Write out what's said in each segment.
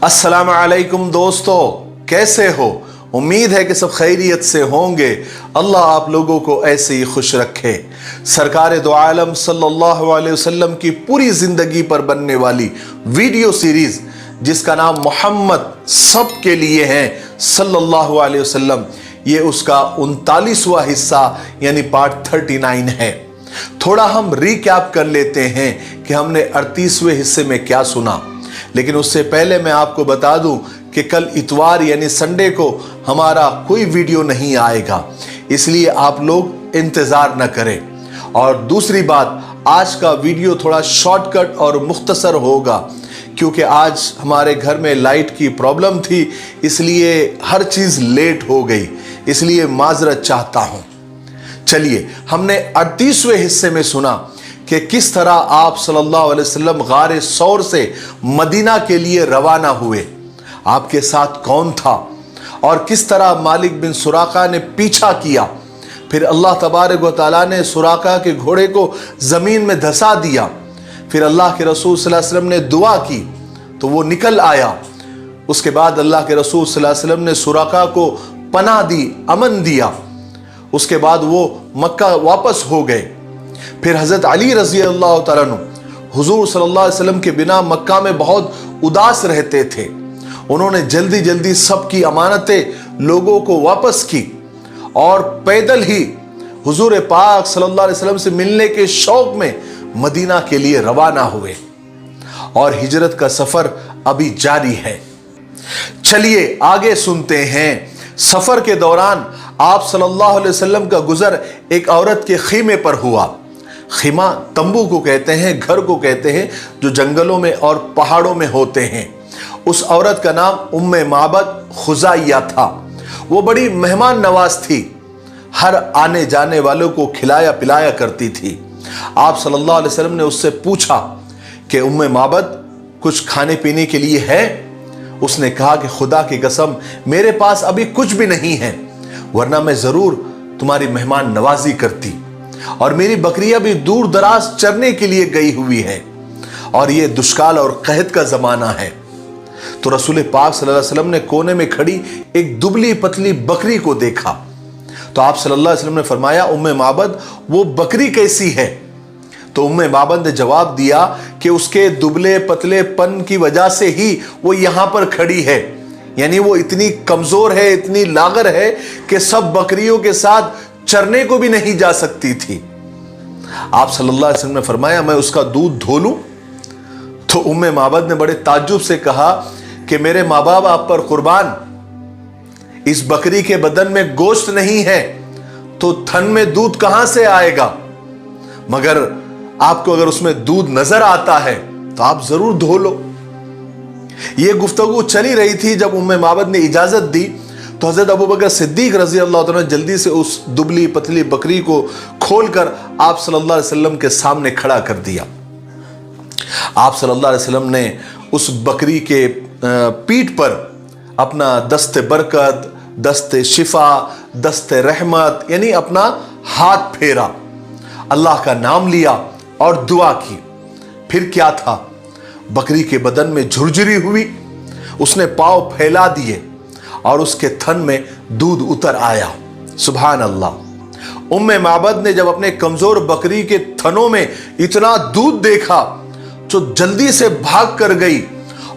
अस्सलाम वालेकुम दोस्तों, कैसे हो? उम्मीद है कि सब खैरियत से होंगे। अल्लाह आप लोगों को ऐसे ही खुश रखे। सरकार दो आलम सल्लल्लाहु अलैहि वसल्लम की पूरी जिंदगी पर बनने वाली वीडियो सीरीज जिसका नाम मोहम्मद सब के लिए है सल्लल्लाहु अलैहि वसल्लम, ये उसका 39वां हिस्सा यानी पार्ट 39 है। थोड़ा हम रिकैप कर लेते हैं कि हमने 38वें हिस्से में क्या सुना। लेकिन उससे पहले मैं आपको बता दूं कि कल इतवार यानी संडे को हमारा कोई वीडियो नहीं आएगा, इसलिए आप लोग इंतजार न करें। और दूसरी बात, आज का वीडियो थोड़ा शॉर्टकट और मुख्तसर होगा क्योंकि आज हमारे घर में लाइट की प्रॉब्लम थी, इसलिए हर चीज लेट हो गई, इसलिए माजरत चाहता हूं। चलिए, हमने 38वें हिस्से में सुना कि किस तरह आप सल्लल्लाहु अलैहि वसल्लम गारे सौर से मदीना के लिए रवाना हुए, आपके साथ कौन था और किस तरह मालिक बिन सुराका ने पीछा किया। फिर अल्लाह तबारक व तआला ने सुराका के घोड़े को जमीन में धंसा दिया। फिर अल्लाह के रसूल सल्लल्लाहु अलैहि वसल्लम ने दुआ की तो वो निकल आया। उसके बाद अल्लाह के रसूल सल्लल्लाहु अलैहि वसल्लम ने सुराका को पनाह दी, अमन दिया। उसके बाद वो मक्का वापस हो गए। फिर हजरत अली रजी अल्लाह तआला अन्हु हुजूर सल्लल्लाहु अलैहि वसल्लम के बिना मक्का में बहुत उदास रहते थे। उन्होंने जल्दी जल्दी सबकी अमानतें लोगों को वापस की और पैदल ही हुजूर पाक सल्लल्लाहु अलैहि वसल्लम से मिलने के शौक में मदीना के लिए रवाना हुए और हिजरत का सफर अभी जारी है। चलिए आगे सुनते हैं। सफर के दौरान आप सल्लल्लाहु अलैहि वसल्लम का गुजर एक औरत के खीमे पर हुआ। खीमा तंबू को कहते हैं, घर को कहते हैं जो जंगलों में और पहाड़ों में होते हैं। उस औरत का नाम उम्मे माबद खुजाइया था। वो बड़ी मेहमान नवाज थी, हर आने जाने वालों को खिलाया पिलाया करती थी। आप सल्लल्लाहु अलैहि वसल्लम ने उससे पूछा कि उम्मे माबद कुछ खाने पीने के लिए है? उसने कहा कि खुदा की कसम मेरे पास अभी कुछ भी नहीं है, वरना मैं जरूर तुम्हारी मेहमान नवाजी करती। और मेरी बकरियां भी दूर दराज चरने के लिए गई हुई है और ये दुष्काल और कहत का जमाना है। तो रसूल पाक सल्लल्लाहु अलैहि वसल्लम ने कोने में खड़ी एक दुबली पतली बकरी को देखा। तो आप सल्लल्लाहु अलैहि वसल्लम ने फरमाया, उम्मे माबद वो बकरी कैसी है? तो उम्मे माबद ने जवाब दिया कि उसके दुबले पतले पन की वजह से ही वो यहां पर खड़ी है, यानी वो इतनी कमजोर है, इतनी लागर है कि सब बकरियों के साथ चरने को भी नहीं जा सकती थी। आप सल्लल्लाहु अलैहि वसल्लम ने फरमाया, मैं उसका दूध धो लूं? तो उम्मे माबद ने बड़े ताज्जुब से कहा कि मेरे माँ बाप आप पर कुर्बान, इस बकरी के बदन में गोश्त नहीं है तो थन में दूध कहां से आएगा? मगर आपको अगर उसमें दूध नजर आता है तो आप जरूर धो लो। यह गुफ्तगू चली रही थी। जब उम्मे माबद ने इजाजत दी तो हजरत अबू बकर सिद्दीक रजी अल्लाह तआला ने जल्दी से उस दुबली पतली बकरी को खोलकर आप सल्लल्लाहु अलैहि वसल्लम के सामने खड़ा कर दिया। आप सल्लल्लाहु अलैहि वसल्लम ने उस बकरी के पीठ पर अपना दस्ते बरकत, दस्ते शिफा, दस्ते रहमत यानी अपना हाथ फेरा, अल्लाह का नाम लिया और दुआ की। फिर क्या था, बकरी के बदन में झुरझुरी हुई, उसने पांव फैला दिए और उसके थन में दूध उतर आया। सुभान अल्लाह। उम्मे माबद ने जब अपने कमजोर बकरी के थनों में इतना दूध देखा तो जल्दी से भाग कर गई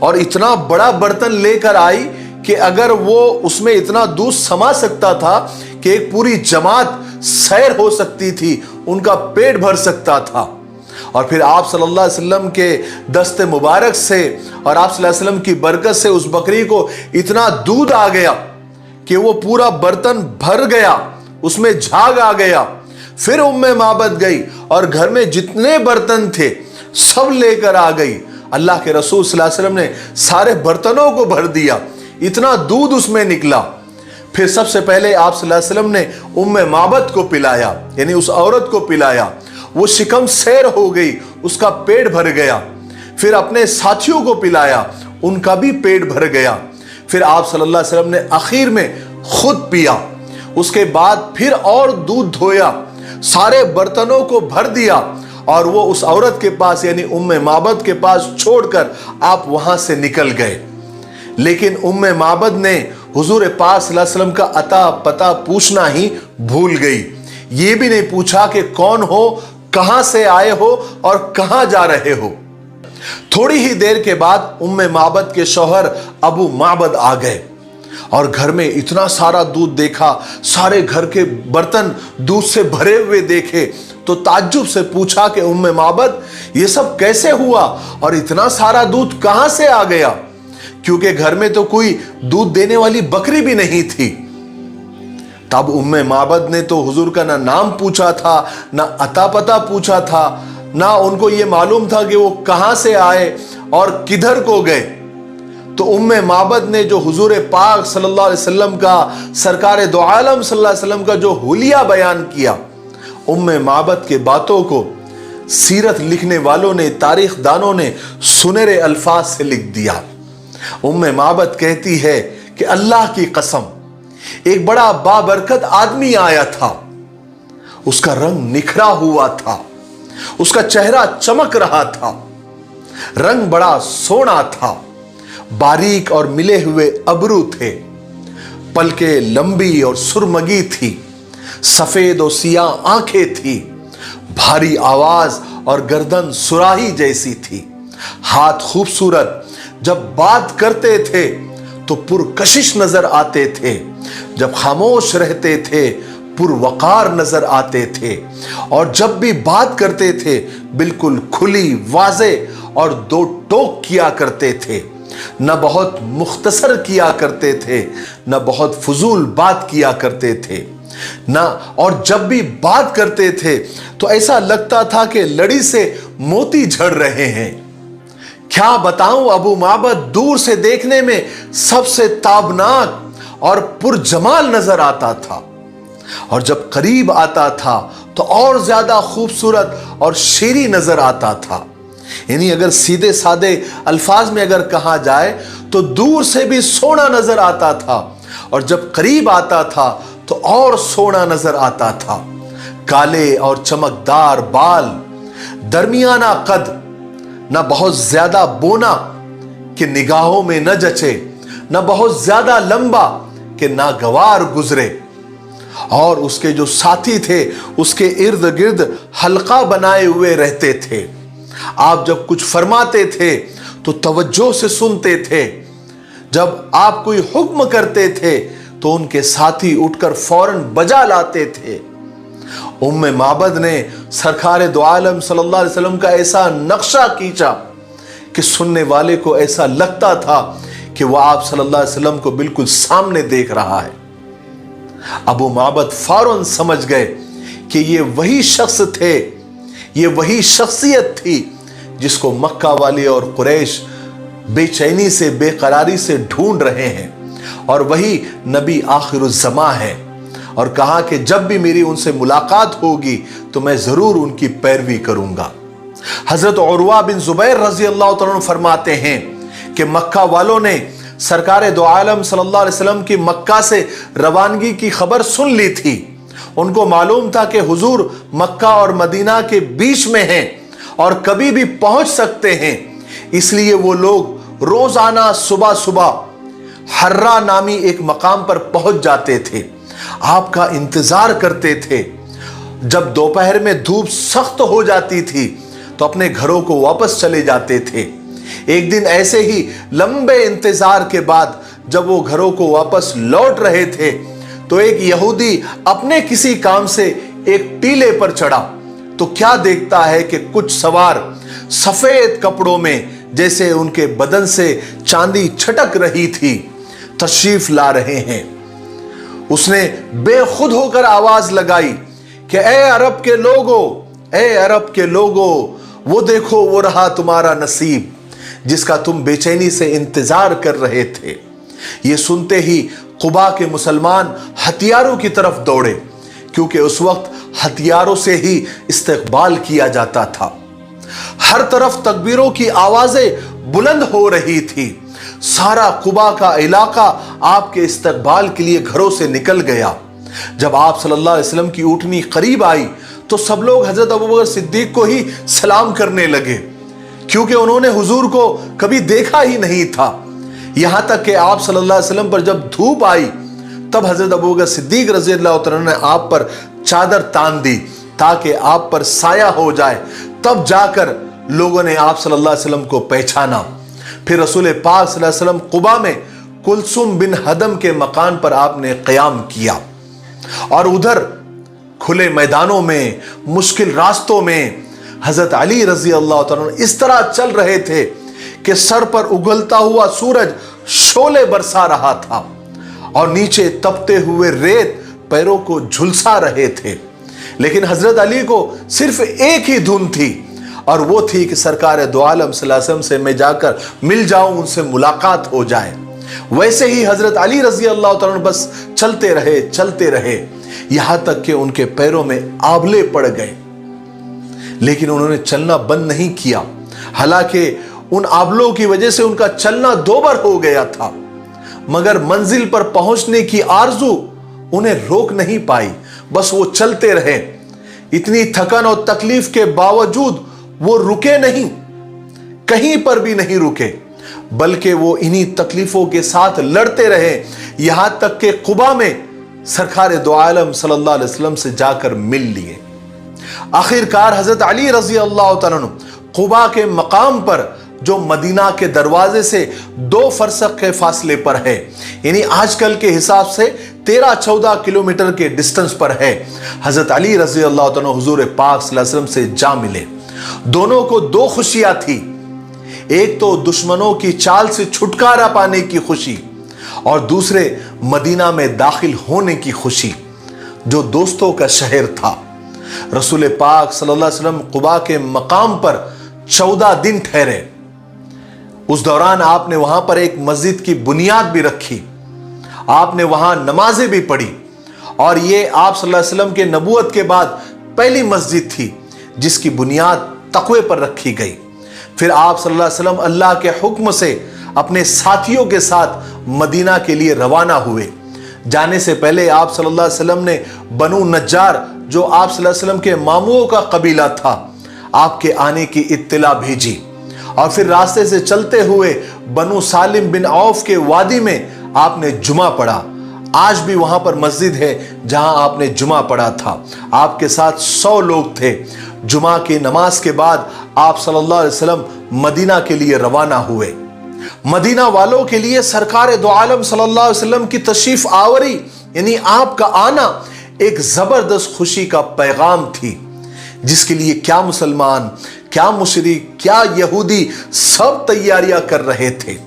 और इतना बड़ा बर्तन लेकर आई कि अगर वो उसमें इतना दूध समा सकता था कि एक पूरी जमात सैर हो सकती थी, उनका पेट भर सकता था। और फिर आप सल्लल्लाहु अलैहि वसल्लम के दस्ते मुबारक से और आप सल्लल्लाहु अलैहि वसल्लम की बरकत से उस बकरी को इतना दूध आ गया कि वो पूरा बर्तन भर गया, उसमें झाग आ गया। फिर उम्मे माबद गई और घर में जितने बर्तन थे सब लेकर आ गई। अल्लाह के रसूल सल्लल्लाहु अलैहि वसल्लम ने सारे बर्तनों को भर दिया, इतना दूध उसमें निकला। फिर सबसे पहले आप सल्लल्लाहु अलैहि वसल्लम ने उम्मे माबद को पिलाया, यानी उस औरत को पिलाया। वो शिकम सैर हो गई, उसका पेट भर गया। फिर अपने साथियों को पिलाया, उनका भी पेट भर गया। फिर आप सल्लल्लाहु अलैहि वसल्लम ने आखिर में खुद पिया। उसके बाद फिर और दूध धोया, सारे बर्तनों को भर दिया और वो उस औरत के पास यानी उम्मे माबद के पास छोड़कर आप वहां से निकल गए। लेकिन उम्मे माबद ने हुजूर पाक सल्लल्लाहु अलैहि वसल्लम का अता पता पूछना ही भूल गई। ये भी नहीं पूछा कि कौन हो, कहां से आए हो और कहां जा रहे हो। थोड़ी ही देर के बाद उम्मे माबद के शौहर अबू माबद आ गए और घर में इतना सारा दूध देखा, सारे घर के बर्तन दूध से भरे हुए देखे तो ताज्जुब से पूछा कि उम्मे माबद ये सब कैसे हुआ और इतना सारा दूध कहां से आ गया, क्योंकि घर में तो कोई दूध देने वाली बकरी भी नहीं थी। तब उम्मे माबद ने तो हुजूर का ना नाम पूछा था, ना अता पता पूछा था, ना उनको ये मालूम था कि वो कहां से आए और किधर को गए। तो उम्मे माबद ने जो हुजूर पाक सल्लल्लाहु अलैहि वसल्लम का, सरकार दो आलम सल्लल्लाहु अलैहि वसल्लम का जो हुलिया बयान किया, उम्मे माबद के बातों को सीरत लिखने वालों ने, तारीख दानों ने सुनहरे अल्फाज से लिख दिया। उम्मे माबद कहती है कि अल्लाह की कसम, एक बड़ा बाबरकत आदमी आया था, उसका रंग निखरा हुआ था, उसका चेहरा चमक रहा था, रंग बड़ा सोना था, बारीक और मिले हुए अबरू थे, पलकें लंबी और सुरमगी थी, सफेद और सियाह आंखें थी, भारी आवाज और गर्दन सुराही जैसी थी, हाथ खूबसूरत, जब बात करते थे तो पुरकशिश नजर आते थे, जब खामोश रहते थे पुरवकार नजर आते थे, और जब भी बात करते थे बिल्कुल खुली, वाजे और दो टोक किया करते थे, न बहुत मुख्तसर किया करते थे, न बहुत फजूल बात किया करते थे, ना, और जब भी बात करते थे तो ऐसा लगता था कि लड़ी से मोती झड़ रहे हैं। क्या बताऊं, अबू माबद दूर से देखने में सबसे ताबनाक और पुरजमाल नजर आता था, और जब करीब आता था तो और ज्यादा खूबसूरत और शेरी नजर आता था। यानी अगर सीधे सादे अल्फाज में अगर कहा जाए तो दूर से भी सोना नजर आता था, और जब करीब आता था तो और सोना नजर आता था। काले और चमकदार बाल, दरमियाना कद, न बहुत ज्यादा बोना कि निगाहों में न जचे, न बहुत ज्यादा लंबा कि नागवार गुजरे, और उसके जो साथी थे उसके इर्द गिर्द हल्का बनाए हुए रहते थे। आप जब कुछ फरमाते थे तो तवज्जो से सुनते थे, जब आप कोई हुक्म करते थे तो उनके साथी उठकर फौरन बजा लाते थे। उम्मे माबद ने सरकार दो आलम सल्लल्लाहु अलैहि वसल्लम का ऐसा नक्शा खींचा कि सुनने वाले को ऐसा लगता था कि वह आप सल्लल्लाहु अलैहि वसल्लम को बिल्कुल सामने देख रहा है। अबू माबद फौरन समझ गए कि ये वही शख्स थे, ये वही शख्सियत थी जिसको मक्का वाले और कुरैश बेचैनी से, बेकरारी से ढूंढ रहे हैं, और वही नबी आखिरुज़्ज़मा है। और कहा कि जब भी मेरी उनसे मुलाकात होगी तो मैं जरूर उनकी पैरवी करूंगा। हजरत उरवा बिन जुबैर रजी अल्लाह तआला अन्हु फरमाते हैं कि मक्का वालों ने सरकार दो आलम सल्लल्लाहु अलैहि वसल्लम की मक्का से रवानगी की खबर सुन ली थी। उनको मालूम था कि हुजूर मक्का और मदीना के बीच में हैं और कभी भी पहुंच सकते हैं, इसलिए वो लोग रोजाना सुबह सुबह हर्रा नामी एक मकाम पर पहुंच जाते थे, आपका इंतजार करते थे। जब दोपहर में धूप सख्त हो जाती थी तो अपने घरों को वापस चले जाते थे। एक दिन ऐसे ही लंबे इंतजार के बाद जब वो घरों को वापस लौट रहे थे तो एक यहूदी अपने किसी काम से एक टीले पर चढ़ा तो क्या देखता है कि कुछ सवार सफेद कपड़ों में, जैसे उनके बदन से चांदी छटक रही थी, तशरीफ ला रहे हैं। उसने बेखुद होकर आवाज लगाई कि ए अरब के लोगों, ए अरब के लोगों, वो देखो वो रहा तुम्हारा नसीब जिसका तुम बेचैनी से इंतजार कर रहे थे। ये सुनते ही कुबा के मुसलमान हथियारों की तरफ दौड़े, क्योंकि उस वक्त हथियारों से ही इस्तकबाल किया जाता था। हर तरफ तकबीरों की आवाजें बुलंद हो रही थी। सारा कुबा का इलाका आपके इस्तकबाल के लिए घरों से निकल गया। जब आप सल्लल्लाहु अलैहि वसल्लम की ऊँटनी करीब आई तो सब लोग हजरत अबू बकर सिद्दीक को ही सलाम करने लगे, क्योंकि उन्होंने हुजूर को कभी देखा ही नहीं था। یہاں تک کہ آپ صلی اللہ علیہ وسلم پر جب دھوپ آئی تب حضرت ابوبکر صدیق رضی اللہ تعالیٰ نے آپ پر چادر تان دی تاکہ آپ پر سایہ ہو جائے، تب جا کر لوگوں نے آپ صلی اللہ علیہ وسلم کو پہچانا۔ پھر رسول پاک صلی اللہ علیہ وسلم قباء میں کلثوم بن ہدم کے مکان پر آپ نے قیام کیا، اور ادھر کھلے میدانوں میں، مشکل راستوں میں حضرت علی رضی اللہ تعالیٰ اس طرح چل رہے تھے کہ سر پر اگلتا ہوا سورج شعلے برسا رہا تھا اور نیچے تپتے ہوئے ریت پیروں کو جھلسا رہے تھے، لیکن حضرت علی کو صرف ایک ہی دھن تھی، اور وہ تھی کہ سرکار دو عالم صلی اللہ علیہ وسلم سے میں جا کر مل جاؤں، ان سے ملاقات ہو جائے۔ ویسے ہی حضرت علی رضی اللہ تعالیٰ بس چلتے رہے یہاں تک کہ ان کے پیروں میں آبلے پڑ گئے، لیکن انہوں نے چلنا بند نہیں کیا، حالانکہ ان آبلوں کی وجہ سے ان کا چلنا دوبر ہو گیا تھا، مگر منزل پر پہنچنے کی آرزو انہیں روک نہیں پائی، بس وہ چلتے رہے۔ اتنی تھکن اور تکلیف کے باوجود وہ رکے نہیں، کہیں پر بھی نہیں رکے، بلکہ وہ انہی تکلیفوں کے ساتھ لڑتے رہے، یہاں تک کہ قباء میں سرکار دو عالم صلی اللہ علیہ وسلم سے جا کر مل لیے۔ آخرکار حضرت علی رضی اللہ تعالیٰ عنہ قباء کے مقام پر، جو مدینہ کے دروازے سے 2 فرسخ کے فاصلے پر ہے، یعنی آج کل کے حساب سے 13-14 کلومیٹر کے ڈسٹنس پر ہے، حضرت علی رضی اللہ تعالیٰ حضور پاک صلی اللہ علیہ وسلم سے جا ملے۔ دونوں کو 2 خوشیاں تھی، ایک تو دشمنوں کی چال سے چھٹکارا پانے کی خوشی، اور دوسرے مدینہ میں داخل ہونے کی خوشی، جو دوستوں کا شہر تھا۔ رسول پاک صلی اللہ علیہ وسلم قباء کے مقام پر 14 دن ٹھہرے۔ اس دوران آپ نے وہاں پر ایک مسجد کی بنیاد بھی رکھی، آپ نے وہاں نمازیں بھی پڑھی، اور یہ آپ صلی اللہ علیہ وسلم کے نبوت کے بعد پہلی مسجد تھی جس کی بنیاد تقوی پر رکھی گئی۔ پھر آپ صلی اللہ علیہ وسلم اللہ کے حکم سے اپنے ساتھیوں کے ساتھ مدینہ کے لیے روانہ ہوئے۔ جانے سے پہلے آپ صلی اللہ علیہ وسلم نے بنو نجار، جو آپ صلی اللہ علیہ وسلم کے ماموں کا قبیلہ تھا، آپ کے آنے کی اطلاع بھیجی، اور پھر راستے سے چلتے ہوئے بنو سالم بن عوف کے وادی میں آپ نے جمعہ پڑھا۔ آج بھی وہاں پر مسجد ہے جہاں آپ نے جمعہ پڑھا تھا، آپ کے ساتھ 100 لوگ تھے۔ جمعہ کی نماز کے بعد آپ صلی اللہ علیہ وسلم مدینہ کے لیے روانہ ہوئے۔ مدینہ والوں کے لیے سرکار دو عالم صلی اللہ علیہ وسلم کی تشریف آوری، یعنی آپ کا آنا، ایک زبردست خوشی کا پیغام تھی، جس کے لیے کیا مسلمان، کیا مشرک، کیا یہودی سب تیاریاں کر رہے تھے۔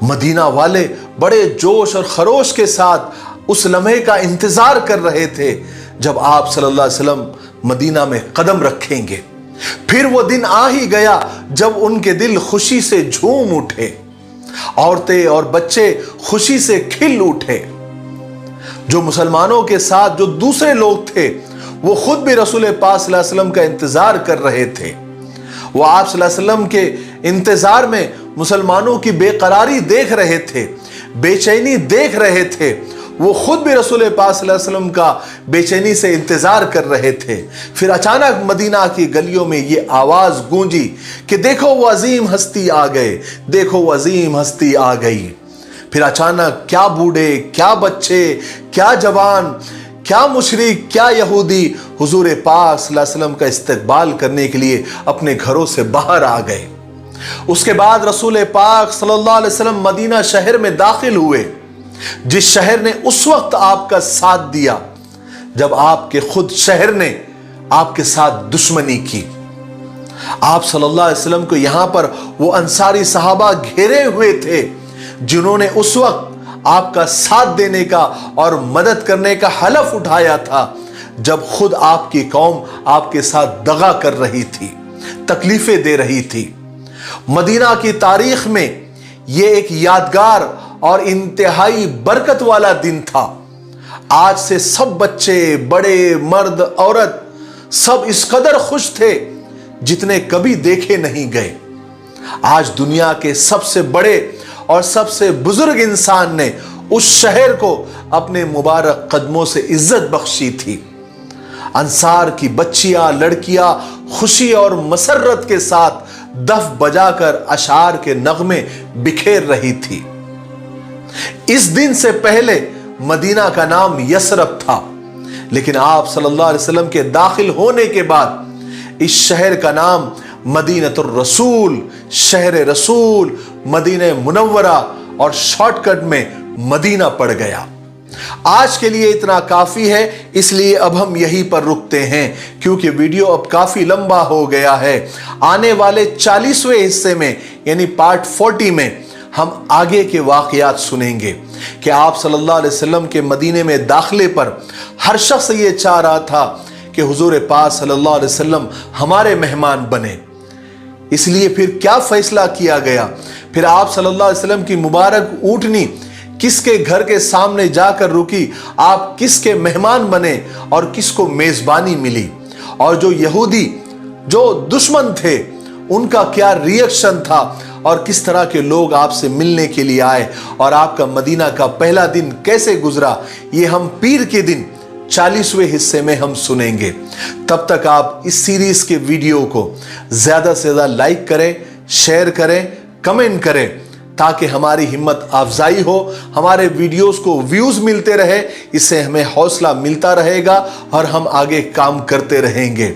مدینہ والے بڑے جوش اور خروش کے ساتھ اس لمحے کا انتظار کر رہے تھے جب آپ صلی اللہ علیہ وسلم مدینہ میں قدم رکھیں گے۔ پھر وہ دن آ ہی گیا جب ان کے دل خوشی سے جھوم اٹھے، عورتیں اور بچے خوشی سے کھل اٹھے۔ جو مسلمانوں کے ساتھ جو دوسرے لوگ تھے، وہ خود بھی رسول پاک صلی اللہ علیہ وسلم کا انتظار کر رہے تھے۔ وہ آپ صلی اللہ علیہ وسلم کے انتظار میں مسلمانوں کی بے قراری دیکھ رہے تھے، بے چینی دیکھ رہے تھے۔ وہ خود بھی رسول پاک صلی اللہ علیہ وسلم کا بے چینی سے انتظار کر رہے تھے۔ پھر اچانک مدینہ کی گلیوں میں یہ آواز گونجی کہ دیکھو وہ عظیم ہستی آ گئے، دیکھو وہ عظیم ہستی آ گئی۔ پھر اچانک کیا بوڑھے، کیا بچے، کیا جوان، کیا مشرک، کیا یہودی حضور پاک صلی اللہ علیہ وسلم کا استقبال کرنے کے لیے اپنے گھروں سے باہر آ گئے۔ اس کے بعد رسول پاک صلی اللہ علیہ وسلم مدینہ شہر میں داخل ہوئے، جس شہر نے اس وقت آپ کا ساتھ دیا جب آپ کے خود شہر نے آپ کے ساتھ دشمنی کی۔ آپ صلی اللہ علیہ وسلم کو یہاں پر وہ انصاری صحابہ گھیرے ہوئے تھے جنہوں نے اس وقت آپ کا ساتھ دینے کا اور مدد کرنے کا حلف اٹھایا تھا، جب خود آپ کی قوم آپ کے ساتھ دغا کر رہی تھی، تکلیفیں دے رہی تھی۔ مدینہ کی تاریخ میں یہ ایک یادگار اور انتہائی برکت والا دن تھا۔ آج سے سب بچے، بڑے، مرد، عورت سب اس قدر خوش تھے جتنے کبھی دیکھے نہیں گئے۔ آج دنیا کے سب سے بڑے اور سب سے بزرگ انسان نے اس شہر کو اپنے مبارک قدموں سے عزت بخشی تھی۔ انصار کی بچیاں، لڑکیاں خوشی اور مسرت کے ساتھ दफ बजाकर अशार के नगमे बिखेर रही थी। इस दिन से पहले मदीना का नाम यसरब था, लेकिन आप सल्लल्लाहु अलैहि वसल्लम के दाखिल होने के बाद इस शहर का नाम मदीनतुर रसूल, शहर रसूल, मदीना मुनव्वरा और शॉर्टकट में मदीना पड़ गया। आज के लिए इतना काफी है, इसलिए अब हम यहीं पर रुकते हैं क्योंकि वीडियो अब काफी लंबा हो गया है। आने वाले 40वें हिस्से में यानी पार्ट 40 में हम आगे के वाकयात सुनेंगे कि आप सल्लल्लाहु अलैहि वसल्लम के मदीने में दाखिले पर हर शख्स ये चाह रहा था कि हुजूर पाक सल्लल्लाहु अलैहि वसल्लम हमारे मेहमान बने। इसलिए फिर क्या फैसला किया गया, फिर आप सल्लल्लाहु अलैहि वसल्लम की मुबारक ऊँटनी किसके घर के सामने जाकर रुकी, आप किसके मेहमान बने और किसको मेजबानी मिली, और जो यहूदी जो दुश्मन थे उनका क्या रिएक्शन था और किस तरह के लोग आपसे मिलने के लिए आए और आपका मदीना का पहला दिन कैसे गुजरा, ये हम पीर के दिन 40वें हिस्से में हम सुनेंगे। तब तक आप इस सीरीज के वीडियो को ज्यादा से ज्यादा लाइक करें, शेयर करें, कमेंट करें ताकि हमारी हिम्मत अफजाई हो, हमारे वीडियोस को व्यूज मिलते रहे, इससे हमें हौसला मिलता रहेगा और हम आगे काम करते रहेंगे।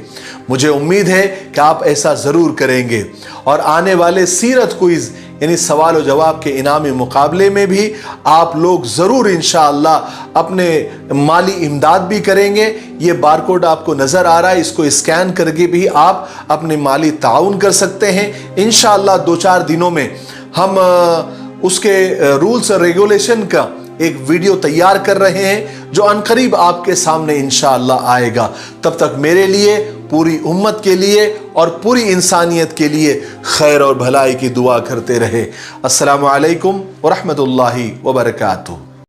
मुझे उम्मीद है कि आप ऐसा ज़रूर करेंगे और आने वाले सीरत क्विज़ यानी सवाल और जवाब के इनामी मुकाबले में भी आप लोग ज़रूर इंशाअल्लाह अपने माली इमदाद भी करेंगे। ये बारकोड आपको नज़र आ रहा है, इसको स्कैन करके भी आप अपने माली ताउन कर सकते हैं। इंशाअल्लाह 2-4 दिनों में हम उसके रूल्स और रेगुलेशन का एक वीडियो तैयार कर रहे हैं जो अनकरीब आपके सामने इंशाअल्लाह आएगा। तब तक मेरे लिए, पूरी उम्मत के लिए और पूरी इंसानियत के लिए खैर और भलाई की दुआ करते रहे। अस्सलामु अलैकुम व रहमतुल्लाहि व बरकातुहू।